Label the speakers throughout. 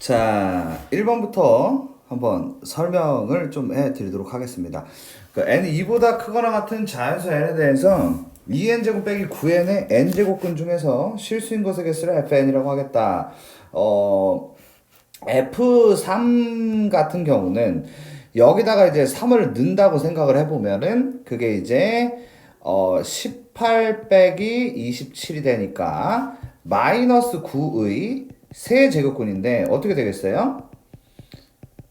Speaker 1: 자, 1번부터 한번 설명을 좀 해드리도록 하겠습니다. 그 n이 2보다 크거나 같은 자연수 n에 대해서 2n제곱 빼기 9n의 n제곱근 중에서 실수인 것의 개수를 fn이라고 하겠다. f3 같은 경우는 여기다가 이제 3을 넣는다고 생각을 해보면은 그게 이제 18 빼기 27이 되니까 마이너스 9의 세제곱근인데 어떻게 되겠어요?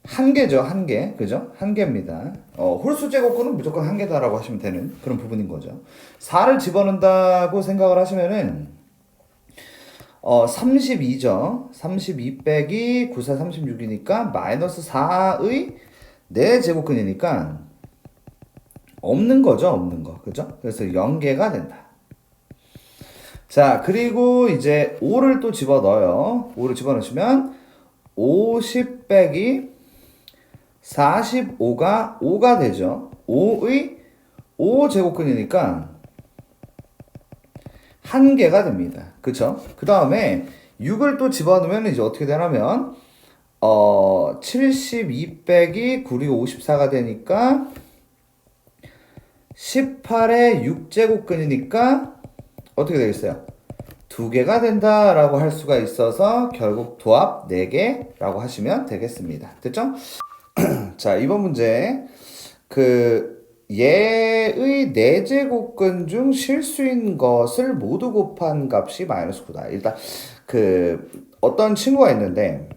Speaker 1: 한 개죠, 한 개. 그죠? 한 개입니다. 홀수 제곱근은 무조건 한 개다라고 하시면 되는 그런 부분인 거죠. 4를 집어넣는다고 생각을 하시면은 32죠. 32 빼기 9, 4, 36이니까 마이너스 4의 4제곱근이니까 없는 거죠, 없는 거. 그죠? 그래서 0개가 된다. 자, 그리고 이제 5를 또 집어넣어요. 5를 집어넣으시면 50 빼기 45가 5가 되죠. 5의 5제곱근이니까 한 개가 됩니다. 그쵸? 그 다음에 6을 또 집어넣으면 이제 어떻게 되냐면 72 빼기 9, 54가 되니까 18의 6제곱근이니까 어떻게 되겠어요? 2개가 된다라고 할 수가 있어서 결국 도합 4개라고 하시면 되겠습니다. 됐죠? 자, 이번 문제. 얘의 4제곱근 중 실수인 것을 모두 곱한 값이 마이너스 9다. 일단, 어떤 친구가 있는데,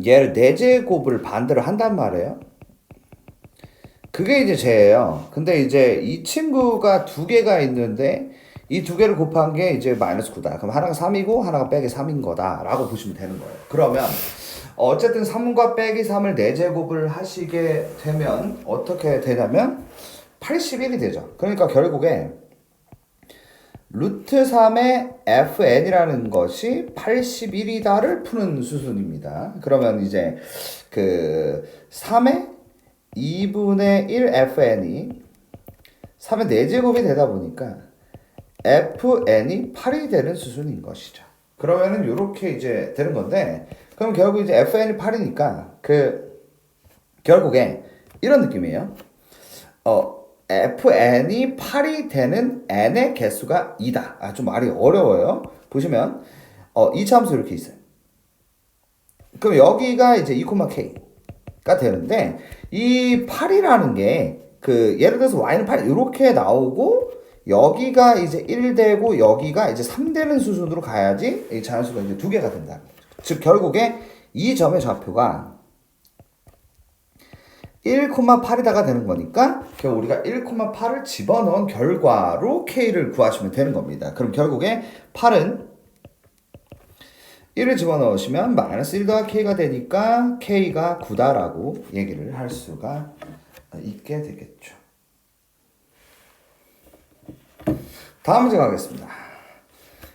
Speaker 1: 얘를 4제곱을 반대로 한단 말이에요. 그게 이제 쟤예요. 근데 이제 이 친구가 2개가 있는데, 이 2개를 곱한 게 이제 마이너스 9다. 그럼 하나가 3이고 하나가 빼기 3인 거다 라고 보시면 되는 거예요. 그러면 어쨌든 3과 빼기 3을 4제곱을 하시게 되면 어떻게 되냐면 81이 되죠. 그러니까 결국에 루트 3의 fn이라는 것이 81이다를 푸는 수순입니다. 그러면 이제 3의 2분의 1 fn이 3의 4제곱이 되다 보니까 fn이 8이 되는 수순인 것이죠. 그러면은 이렇게 이제 되는 건데, 그럼 결국 이제 fn이 8이니까 결국에 이런 느낌이에요. fn이 8이 되는 n의 개수가 2다. 좀 말이 어려워요. 보시면 이차함수 이렇게 있어요. 그럼 여기가 이제 2,k가 되는데 이 8이라는 게 예를 들어서 y는 8 이렇게 나오고 여기가 이제 1 되고 여기가 이제 3 되는 수순으로 가야지 이 자연수가 이제 2개가 된다. 즉 결국에 이 점의 좌표가 1,8이다가 되는 거니까 결국 우리가 1,8을 집어넣은 결과로 k를 구하시면 되는 겁니다. 그럼 결국에 8은 1을 집어넣으시면 마이너스 1 더하기 k가 되니까 k가 9다라고 얘기를 할 수가 있게 되겠죠. 다음 문제 가겠습니다.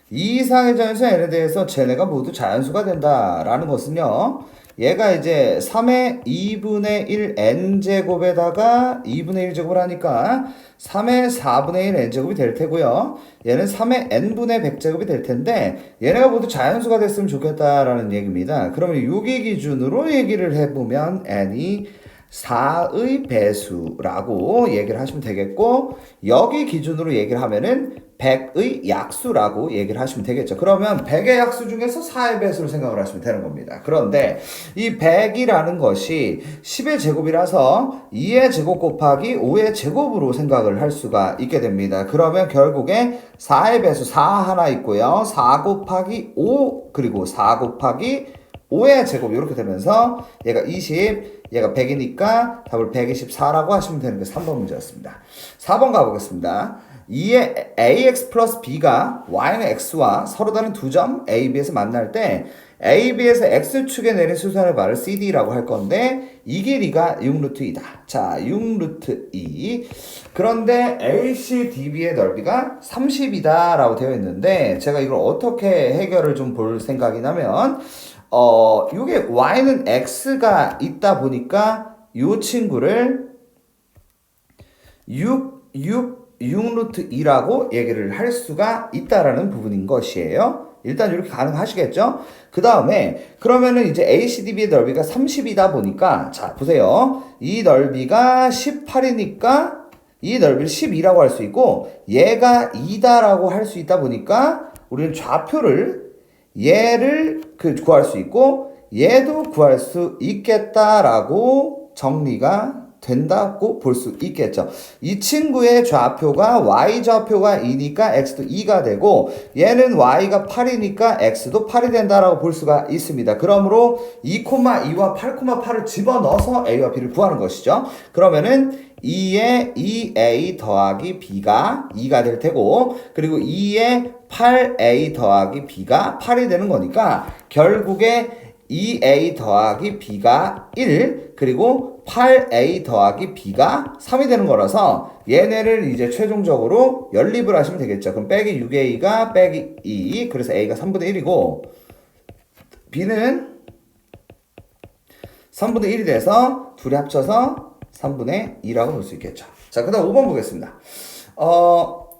Speaker 1: 이 이상의 자연수 n에 대해서 쟤네가 모두 자연수가 된다라는 것은요. 얘가 이제 3의 2분의 1 n제곱에다가 2분의 1제곱을 하니까 3의 4분의 1 n제곱이 될 테고요. 얘는 3의 n분의 100제곱이 될 텐데 얘네가 모두 자연수가 됐으면 좋겠다라는 얘기입니다. 그러면 여기 기준으로 얘기를 해보면 n이 4의 배수라고 얘기를 하시면 되겠고, 여기 기준으로 얘기를 하면은 100의 약수라고 얘기를 하시면 되겠죠. 그러면 100의 약수 중에서 4의 배수를 생각을 하시면 되는 겁니다. 그런데 이 100이라는 것이 10의 제곱이라서 2의 제곱 곱하기 5의 제곱으로 생각을 할 수가 있게 됩니다. 그러면 결국에 4의 배수 4 하나 있고요. 4 곱하기 5 그리고 4 곱하기 5의 제곱 이렇게 되면서 얘가 20, 얘가 100이니까 답을 124라고 하시면 되는 게 3번 문제였습니다. 4번 가보겠습니다. 2의 ax 플러스 b가 y는 x와 서로 다른 두 점 a, b에서 만날 때 a, b에서 x축에 내린 수선의 말을 cd라고 할 건데 이 길이가 6루트 2다. 자, 6루트 2. 그런데 ac, db의 넓이가 30이다 라고 되어 있는데 제가 이걸 어떻게 해결을 좀 볼 생각이냐면 이게 y는 x가 있다 보니까 이 친구를 6루트 2라고 얘기를 할 수가 있다라는 부분인 것이에요. 일단 이렇게 가능하시겠죠? 그 다음에 그러면은 이제 ACDB의 넓이가 30이다 보니까 자 보세요. 이 넓이가 18이니까 이 넓이를 12라고 할 수 있고 얘가 2다라고 할 수 있다 보니까 우리는 좌표를 얘를 구할 수 있고 얘도 구할 수 있겠다라고 정리가 된다고 볼 수 있겠죠. 이 친구의 좌표가 y 좌표가 2니까 x도 2가 되고 얘는 y가 8이니까 x도 8이 된다라고 볼 수가 있습니다. 그러므로 2,2와 8,8을 집어넣어서 a와 b를 구하는 것이죠. 그러면은 2에 2a 더하기 b가 2가 될 테고 그리고 2에 8a 더하기 b가 8이 되는 거니까 결국에 2a 더하기 b가 1 그리고 8a 더하기 b가 3이 되는 거라서 얘네를 이제 최종적으로 연립을 하시면 되겠죠. 그럼 빼기 6a가 빼기 2 그래서 a가 3분의 1이고 b는 3분의 1이 돼서 둘이 합쳐서 3분의 2라고 볼 수 있겠죠. 자, 그 다음 5번 보겠습니다.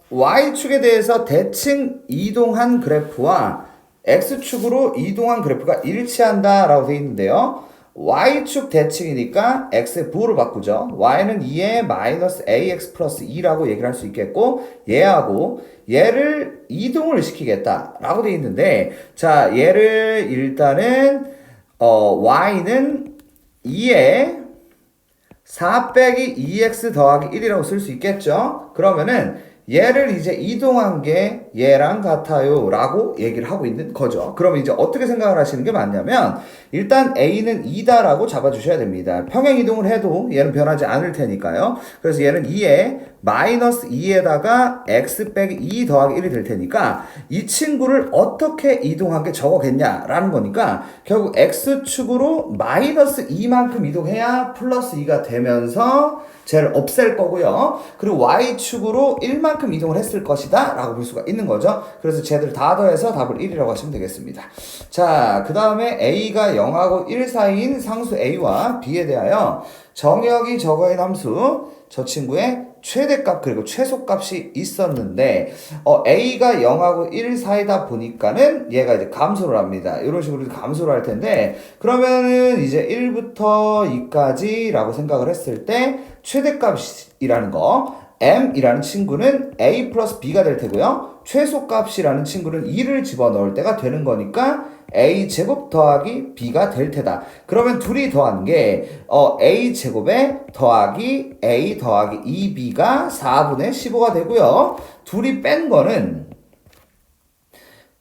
Speaker 1: Y축에 대해서 대칭 이동한 그래프와 X축으로 이동한 그래프가 일치한다 라고 되어 있는데요. Y축 대칭이니까 X의 부호를 바꾸죠. Y는 2에 마이너스 AX 플러스 2라고 얘기를 할 수 있겠고 얘하고 얘를 이동을 시키겠다 라고 되어 있는데 자 얘를 일단은 Y는 2에 4 빼기 2x 더하기 1이라고 쓸 수 있겠죠? 그러면은 얘를 이제 이동한 게 얘랑 같아요 라고 얘기를 하고 있는 거죠. 그러면 이제 어떻게 생각을 하시는 게 맞냐면 일단 a는 2다 라고 잡아주셔야 됩니다. 평행 이동을 해도 얘는 변하지 않을 테니까요. 그래서 얘는 2에 마이너스 2에다가 x 빼기 2 더하기 1이 될 테니까 이 친구를 어떻게 이동한 게 저거겠냐라는 거니까 결국 x축으로 마이너스 2만큼 이동해야 플러스 2가 되면서 쟤를 없앨 거고요. 그리고 y축으로 1만큼 이동을 했을 것이다 라고 볼 수가 있는 거죠. 그래서 쟤들 다 더해서 답을 1이라고 하시면 되겠습니다. 자, 그 다음에 a가 0하고 1 사이인 상수 a와 b에 대하여 정역이 저거인 함수 저 친구의 최대값 그리고 최소값이 있었는데 a가 0하고 1 사이다 보니까는 얘가 이제 감소를 합니다. 이런 식으로 감소를 할 텐데 그러면은 이제 1부터 2까지 라고 생각을 했을 때 최대값이라는 거 m이라는 친구는 a 플러스 b가 될 테고요. 최소값이라는 친구는 2를 집어넣을 때가 되는 거니까 a 제곱 더하기 b가 될 테다. 그러면 둘이 더한 게 a 제곱에 더하기 a 더하기 2b가 4분의 15가 되고요. 둘이 뺀 거는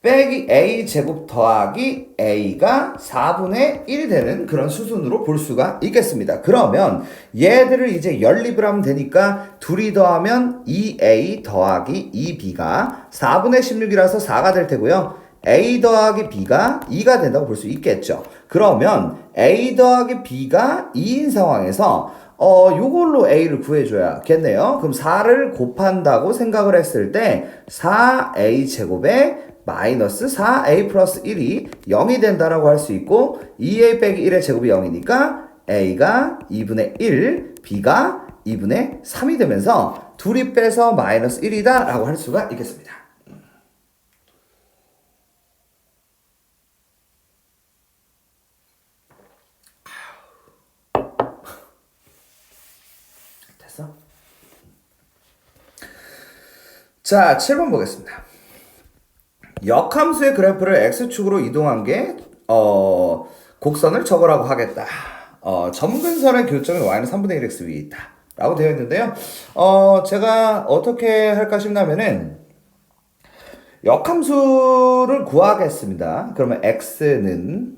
Speaker 1: 빼기 a 제곱 더하기 a가 4분의 1이 되는 그런 수순으로 볼 수가 있겠습니다. 그러면 얘들을 이제 연립을 하면 되니까 둘이 더하면 2a 더하기 2b가 4분의 16이라서 4가 될 테고요. a 더하기 b가 2가 된다고 볼 수 있겠죠. 그러면 a 더하기 b가 2인 상황에서 요걸로 a를 구해줘야겠네요. 그럼 4를 곱한다고 생각을 했을 때 4a 제곱에 마이너스 4a 플러스 1이 0이 된다라고 할 수 있고 2a 빼기 1의 제곱이 0이니까 a가 2분의 1, b가 2분의 3이 되면서 둘이 빼서 마이너스 1이다 라고 할 수가 있겠습니다. 됐어? 자, 7번 보겠습니다. 역함수의 그래프를 x축으로 이동한 게 곡선을 적으라고 하겠다. 점근선의 교점인 y는 3분의 1x 위에 있다 라고 되어 있는데요. 제가 어떻게 할까 싶냐면은 역함수를 구하겠습니다. 그러면 x는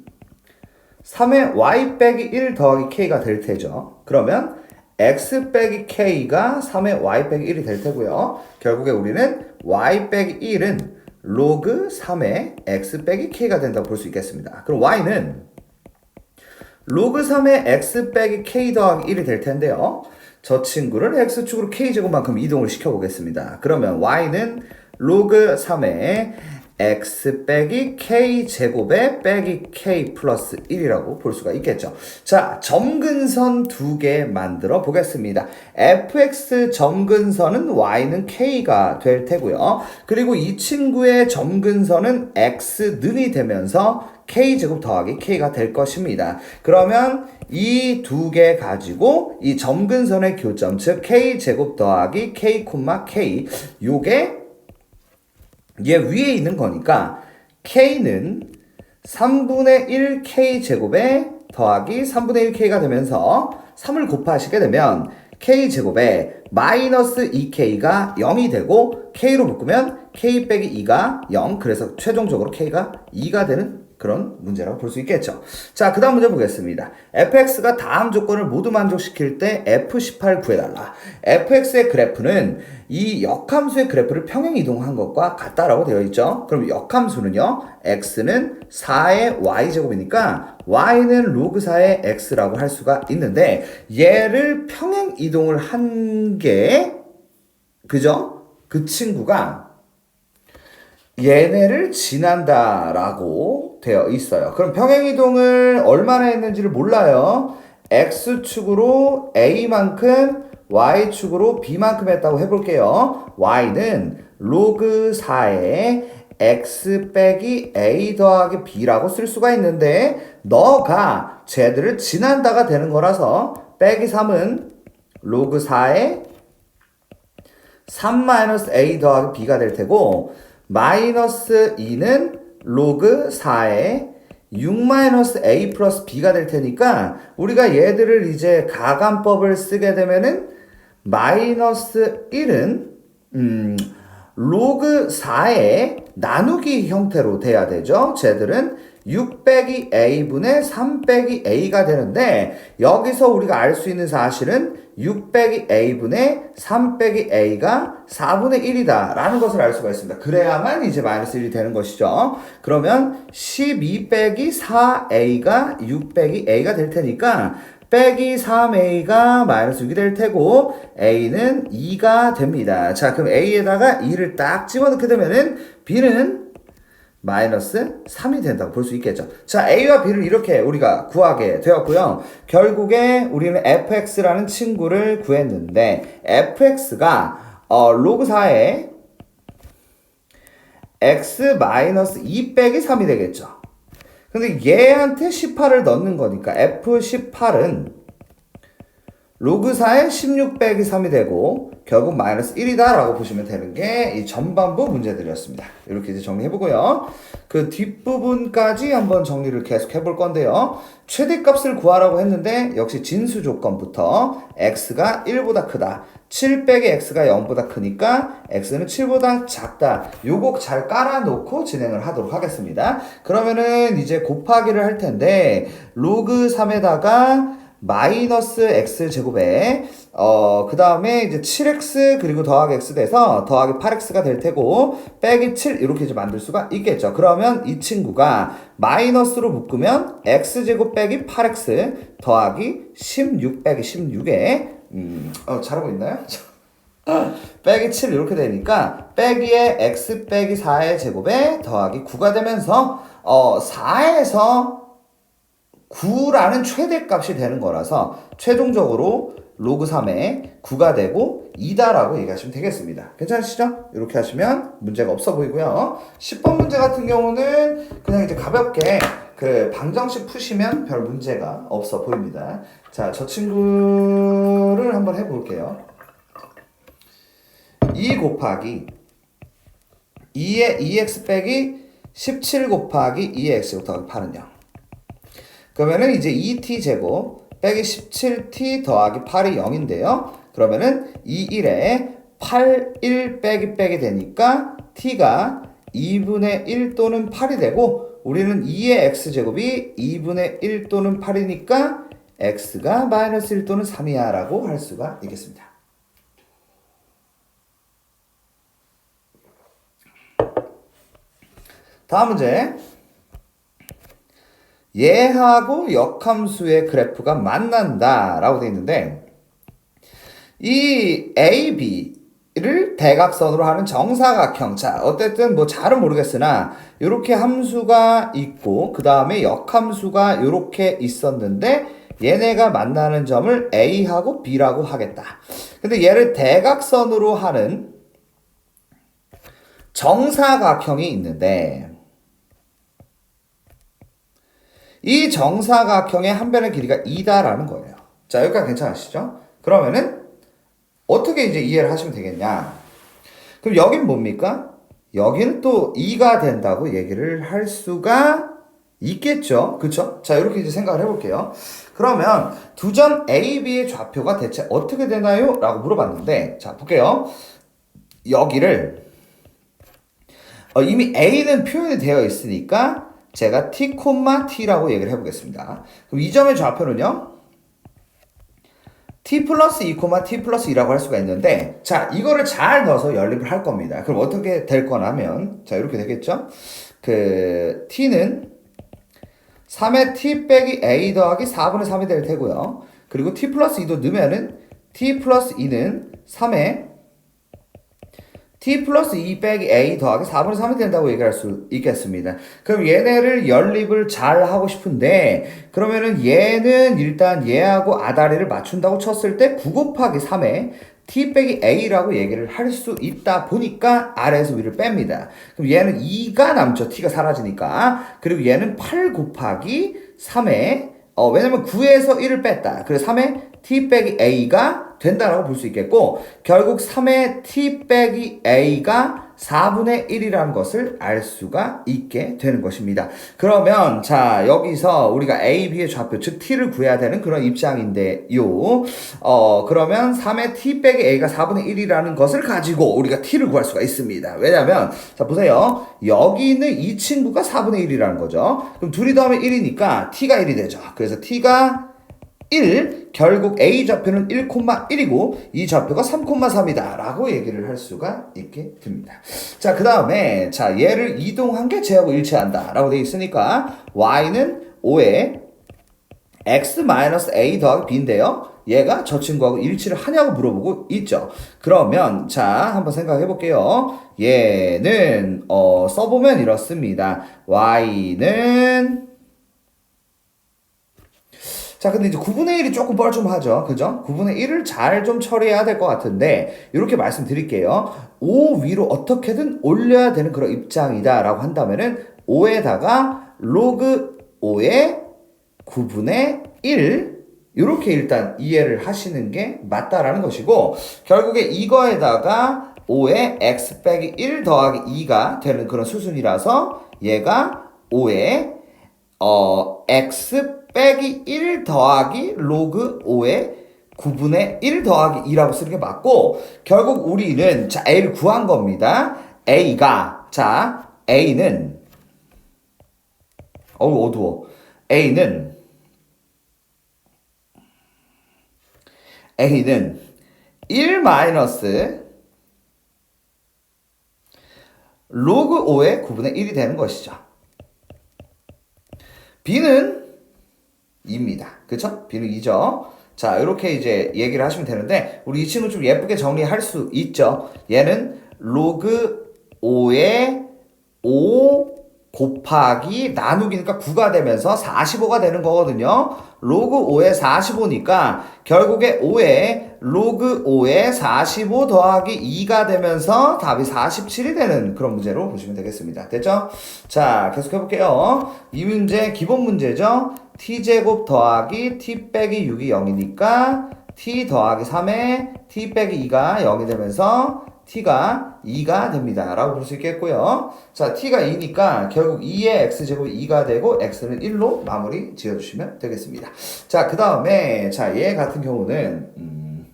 Speaker 1: 3의 y 빼기 1 더하기 k가 될 테죠. 그러면 x 빼기 k가 3의 y 빼기 1이 될 테고요. 결국에 우리는 y 빼기 1은 로그 3의 x 빼기 k가 된다고 볼 수 있겠습니다. 그럼 y는 로그 3의 x 빼기 k 더하기 1이 될 텐데요. 저 친구를 x축으로 k제곱만큼 이동을 시켜보겠습니다. 그러면 y는 로그 3의 x 빼기 k 제곱에 빼기 k 플러스 1이라고 볼 수가 있겠죠. 자, 점근선 두 개 만들어 보겠습니다. fx 점근선은 y는 k가 될 테고요. 그리고 이 친구의 점근선은 x는이 되면서 k제곱 더하기 k가 될 것입니다. 그러면 이 두 개 가지고 이 점근선의 교점, 즉 k제곱 더하기 k, k 요게 얘 위에 있는 거니까 k는 3분의 1 k제곱에 더하기 3분의 1k가 되면서 3을 곱하시게 되면 k제곱에 마이너스 2k가 0이 되고 k로 묶으면 k 빼기 2가 0, 그래서 최종적으로 k가 2가 되는 그런 문제라고 볼 수 있겠죠. 자, 그 다음 문제 보겠습니다. fx가 다음 조건을 모두 만족시킬 때 f18 구해달라. fx의 그래프는 이 역함수의 그래프를 평행 이동한 것과 같다라고 되어 있죠. 그럼 역함수는요, x는 4의 y제곱이니까 y는 로그 4의 x라고 할 수가 있는데, 얘를 평행 이동을 한 게, 그죠? 그 친구가 얘네를 지난다라고 되어 있어요. 그럼 평행이동을 얼마나 했는지를 몰라요. x축으로 a만큼 y축으로 b만큼 했다고 해볼게요. y는 로그 4에 x 빼기 a 더하기 b라고 쓸 수가 있는데, 너가 쟤들을 지난다가 되는 거라서 빼기 3은 로그 4에 3-a 더하기 b가 될 테고, 마이너스 2는 로그 4에 6-a 플러스 b가 될 테니까 우리가 얘들을 이제 가감법을 쓰게 되면은 마이너스 1은 로그 4의 나누기 형태로 돼야 되죠. 쟤들은 6 빼기 a분의 3 빼기 a가 되는데, 여기서 우리가 알 수 있는 사실은 6 빼기 a분의 3 빼기 a가 4분의 1이다 라는 것을 알 수가 있습니다. 그래야만 이제 마이너스 1이 되는 것이죠. 그러면 12 빼기 4a가 6 빼기 a가 될 테니까 빼기 3a가 마이너스 6이 될 테고 a는 2가 됩니다. 자, 그럼 a에다가 2를 딱 집어넣게 되면은 b는 마이너스 3이 된다고 볼 수 있겠죠. 자, a와 b를 이렇게 우리가 구하게 되었고요. 결국에 우리는 fx라는 친구를 구했는데, fx가 로그 4에 x 마이너스 2 빼기 3이 되겠죠. 근데 얘한테 18을 넣는 거니까 f18은 로그 4에 16 빼기 3이 되고 결국 마이너스 1이다 라고 보시면 되는 게 이 전반부 문제들이었습니다. 이렇게 이제 정리해보고요. 그 뒷부분까지 한번 정리를 계속 해볼 건데요. 최대값을 구하라고 했는데 역시 진수 조건부터 x가 1보다 크다. 7 빼기 x가 0보다 크니까 x는 7보다 작다. 요거 잘 깔아놓고 진행을 하도록 하겠습니다. 그러면은 이제 곱하기를 할 텐데 로그 3에다가 마이너스 x 제곱에 그 다음에 이제 7x 그리고 더하기 x 돼서 더하기 8x가 될 테고 빼기 7 이렇게 이제 만들 수가 있겠죠. 그러면 이 친구가 마이너스로 묶으면 x 제곱 빼기 8x 더하기 16 빼기 16에 잘하고 있나요? 빼기 7 이렇게 되니까 빼기에 x 빼기 4의 제곱에 더하기 9가 되면서 4에서 9라는 최대값이 되는 거라서 최종적으로 로그 3에 9가 되고 2다라고 얘기하시면 되겠습니다. 괜찮으시죠? 이렇게 하시면 문제가 없어 보이고요. 10번 문제 같은 경우는 그냥 이제 가볍게 그 방정식 푸시면 별 문제가 없어 보입니다. 자, 저 친구를 한번 해볼게요. 2 곱하기 2의 2x 빼기 17 곱하기 2의 x 더하기 8은 0. 그러면은 이제 2t 제곱 빼기 17t 더하기 8이 0인데요. 그러면은 2, 1에 8, 1 빼기 되니까 t가 2분의 1 또는 8이 되고 우리는 2의 x제곱이 2분의 1 또는 8이니까 x가 마이너스 1 또는 3이야 라고 할 수가 있겠습니다. 다음 문제. 얘하고 역함수의 그래프가 만난다 라고 되어 있는데 이 AB 를 대각선으로 하는 정사각형. 자, 어쨌든 뭐 잘은 모르겠으나 이렇게 함수가 있고 그 다음에 역함수가 이렇게 있었는데 얘네가 만나는 점을 A하고 B라고 하겠다. 근데 얘를 대각선으로 하는 정사각형이 있는데 이 정사각형의 한 변의 길이가 2다라는 거예요. 자, 여기까지 괜찮으시죠? 그러면은 어떻게 이제 이해를 하시면 되겠냐? 그럼 여긴 뭡니까? 여기는 또 2가 된다고 얘기를 할 수가 있겠죠. 그쵸? 자, 이렇게 이제 생각을 해볼게요. 그러면 두 점 A, B의 좌표가 대체 어떻게 되나요? 라고 물어봤는데, 자, 볼게요. 여기를, 이미 A는 표현이 되어 있으니까 제가 T, T라고 얘기를 해보겠습니다. 그럼 이 점의 좌표는요? T 플러스 2, T 플러스 2라고 할 수가 있는데, 자, 이거를 잘 넣어서 연립을 할 겁니다. 그럼 어떻게 될 거냐면, 자, 이렇게 되겠죠? T는 3의 T 빼기 A 더하기 4분의 3이 될 테고요. 그리고 T 플러스 2도 넣으면은, T 플러스 2는 3의 T 플러스 2 빼기 A 더하기 4분의 3이 된다고 얘기할 수 있겠습니다. 그럼 얘네를 연립을 잘 하고 싶은데 그러면은 얘는 일단 얘하고 아다리를 맞춘다고 쳤을 때 9 곱하기 3에 T 빼기 A라고 얘기를 할 수 있다 보니까 아래에서 위를 뺍니다. 그럼 얘는 2가 남죠. T가 사라지니까. 그리고 얘는 8 곱하기 3에 왜냐면 9에서 1을 뺐다. 그래서 3에 T 빼기 A가 된다라고 볼 수 있겠고 결국 3의 T 빼기 A가 4분의 1이라는 것을 알 수가 있게 되는 것입니다. 그러면 자 여기서 우리가 A, B의 좌표 즉 T를 구해야 되는 그런 입장인데요. 그러면 3의 T 빼기 A가 4분의 1이라는 것을 가지고 우리가 T를 구할 수가 있습니다. 왜냐면 자 보세요. 여기 있는 이 친구가 4분의 1이라는 거죠. 그럼 둘이 더하면 1이니까 T가 1이 되죠. 그래서 T가 1, 결국 A 좌표는 1,1이고 이 좌표가 3,3이다 라고 얘기를 할 수가 있게 됩니다. 자, 그 다음에 자 얘를 이동한 게 쟤하고 일치한다 라고 되어 있으니까 Y는 5에 X-A 더하기 B인데요. 얘가 저 친구하고 일치를 하냐고 물어보고 있죠. 그러면 자 한번 생각해 볼게요. 얘는 써보면 이렇습니다. Y는 자, 근데 이제 9분의 1이 조금 뻘쭘하죠. 그죠? 9분의 1을 잘 좀 처리해야 될 것 같은데, 이렇게 말씀드릴게요. 5 위로 어떻게든 올려야 되는 그런 입장이다. 라고 한다면은, 5에다가 로그 5의 9분의 1, 이렇게 일단 이해를 하시는 게 맞다라는 것이고, 결국에 이거에다가 5의 x 빼기 1 더하기 2가 되는 그런 수순이라서, 얘가 5의 x 빼기 1 더하기 로그 5의 9분의 1 더하기 2라고 쓰는 게 맞고 결국 우리는 자 A를 구한 겁니다. A가 자 A는 어두워. A는 1 마이너스 로그 5의 9분의 1이 되는 것이죠. B는 2입니다. 그쵸? B는 2죠. 자, 이렇게 이제 얘기를 하시면 되는데, 우리 이 친구 좀 예쁘게 정리할 수 있죠. 얘는 로그 5의 5 곱하기 나누기니까 9가 되면서 45가 되는 거거든요. 로그 5의 45니까 결국에 5의 로그 5의 45 더하기 2가 되면서 답이 47이 되는 그런 문제로 보시면 되겠습니다. 됐죠? 자, 계속 해볼게요. 이 문제 기본 문제죠. t제곱 더하기 t 빼기 6이 0이니까 t 더하기 3에 t 빼기 2가 0이 되면서 t가 2가 됩니다. 라고 볼 수 있겠고요. 자, t가 2니까 결국 2의 x제곱이 2가 되고 x는 1로 마무리 지어주시면 되겠습니다. 자, 그 다음에 자, 얘 같은 경우는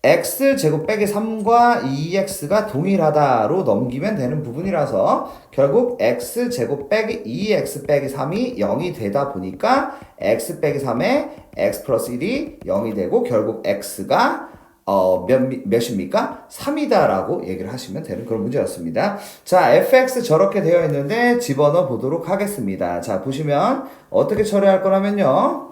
Speaker 1: x제곱 빼기 3과 2x가 동일하다로 넘기면 되는 부분이라서 결국 x제곱 빼기 2x 빼기 3이 0이 되다 보니까 x 빼기 3에 x 플러스 1이 0이 되고 결국 x가 몇입니까? 3이다라고 얘기를 하시면 되는 그런 문제였습니다. 자, fx 저렇게 되어 있는데 집어넣어 보도록 하겠습니다. 자, 보시면 어떻게 처리할 거냐면요.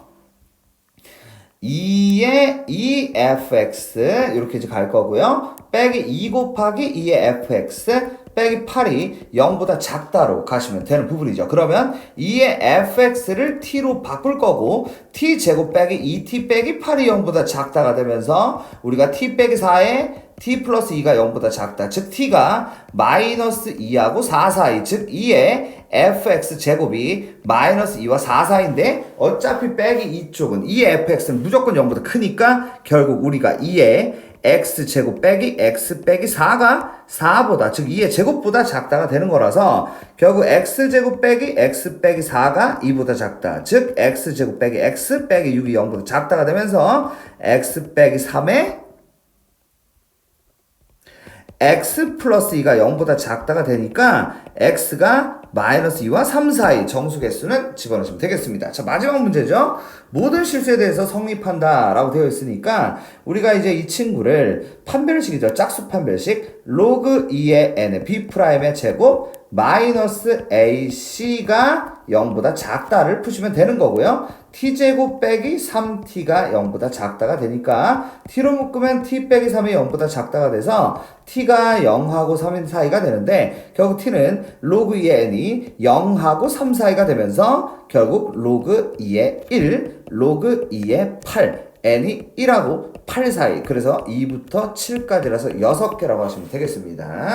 Speaker 1: 2의 2fx 이렇게 이제 갈 거고요. 빼기 2 곱하기 2의 fx 빼기 8이 0보다 작다로 가시면 되는 부분이죠. 그러면 2의 fx를 t로 바꿀 거고 t제곱 빼기 2t 빼기 8이 0보다 작다가 되면서 우리가 t 빼기 4에 t 플러스 2가 0보다 작다. 즉 t가 마이너스 2하고 4 사이 즉 2의 fx 제곱이 마이너스 2와 4 사이인데 어차피 빼기 이쪽은 2의 fx는 무조건 0보다 크니까 결국 우리가 2의 x제곱 빼기 x 빼기 4가 4보다 즉 2의 제곱보다 작다가 되는 거라서 결국 x제곱 빼기 x 빼기 4가 2보다 작다. 즉 x제곱 빼기 x 빼기 6이 0보다 작다가 되면서 x 빼기 3의 x 플러스 2가 0보다 작다가 되니까 x가 마이너스 2와 3 사이 정수 개수는 집어넣으시면 되겠습니다. 자, 마지막 문제죠. 모든 실수에 대해서 성립한다 라고 되어 있으니까 우리가 이제 이 친구를 판별식이죠. 짝수 판별식 로그 2의 n의 b'의 제곱 마이너스 ac가 0보다 작다를 푸시면 되는 거고요. t제곱 빼기 3t가 0보다 작다가 되니까 t로 묶으면 t 빼기 3이 0보다 작다가 돼서 t가 0하고 3인 사이가 되는데 결국 t는 로그 2의 n이 0하고 3 사이가 되면서 결국 로그 2의 1, 로그 2의 8 n이 1하고 8 사이 그래서 2부터 7까지라서 6개라고 하시면 되겠습니다.